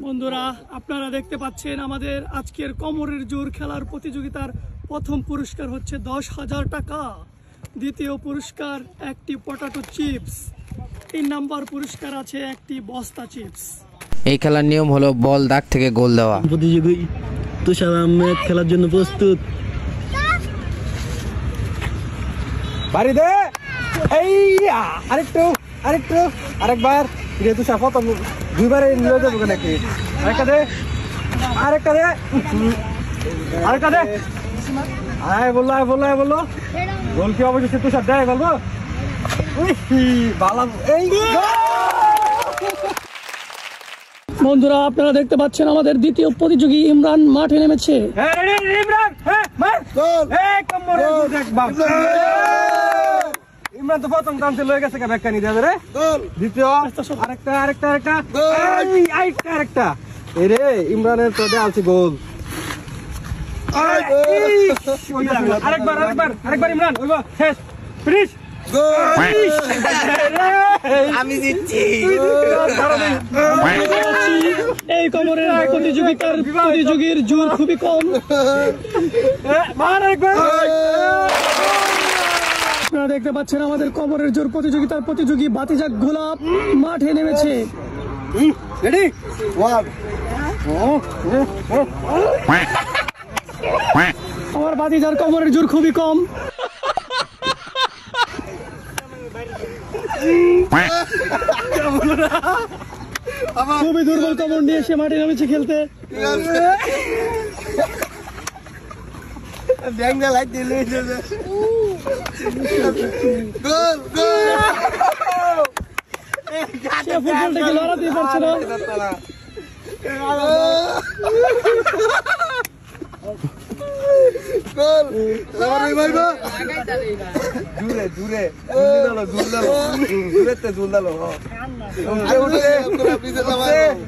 বন্ধুরা আপনারা দেখতে পাচ্ছেন আমাদের আজকের কোমরের জোর খেলার প্রতিযোগিতার প্রথম পুরস্কার হচ্ছে 10,000 টাকা, দ্বিতীয় পুরস্কার একটি পটাটো চিপস, 3 নম্বর পুরস্কার আছে একটি বস্তা চিপস। এই খেলার নিয়ম হলো বল দাগ থেকে গোল দেওয়া। প্রতিযোগী তুষার আহমেদ খেলার জন্য প্রস্তুত। বাড়ি দে এই আরেকটু আরেকটু আরেকবার রে তুষার কত দুইবারে নিয়ে যাবো নাকি? আরেকটা দে আরেকটা দে আরেকটা দে আয় বললো গোল কি অবশ্যই তুষার দেয় বলবো বালা এই বন্ধুরা আপনারা দেখতে পাচ্ছেন আমাদের দ্বিতীয় প্রতিযোগী ইমরান মাঠে নেমেছে। ইমরান তো প্রথম টানতে লয়ে গেছে ব্যাখ্যানি দেবে রে। দ্বিতীয় আরেকটা এরে ইমরানের তো দেয়ালছে গোল। আরেকবার ইমরান শেষ ফিনিশ। আমি জিতছি। এই কোমরের প্রতিযোগীর জোর খুবই কম। আপনারা দেখতে পাচ্ছেন আমাদের কোমরের জোর প্রতিযোগিতার প্রতিযোগী বাতিজাক গোলাপ মাঠে নেমেছে। আমার বাতিজার কোমরের জোর খুবই কম। খুবই দুর্বল কোমর নিয়ে সে মাঠে নেমেছে খেলতে। ফুটবলটাকে লড়াতেই পারছে না।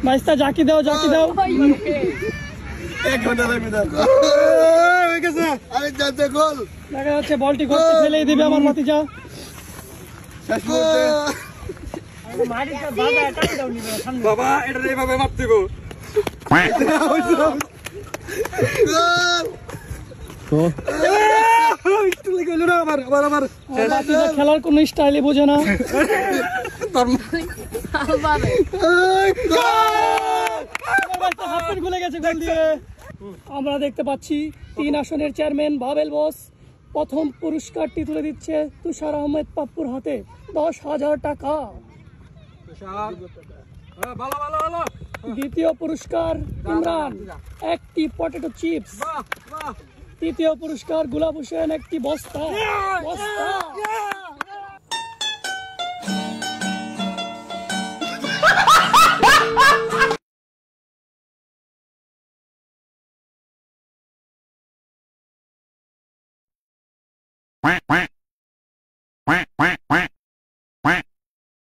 মাইস্তা জাকি দাও দেখা যাচ্ছে বলটি করতে ফেলেই দিবে আমার ভাতিজা। বাবা এটা এইভাবে মাপতে গো খেলার কোন স্টাইলে বোঝে না। আমরা দেখতে পাচ্ছি 3 আসনের চেয়ারম্যান বাবেল বস প্রথম পুরস্কারটি তুলে দিচ্ছে তুষার আহমেদ পাপ্পুর হাতে 10,000 টাকা। দ্বিতীয় পুরস্কার ইমরান একটি পটেটো চিপস, তৃতীয় পুরস্কার গুলাব হোসেন একটি বস্তা। Quack, quack.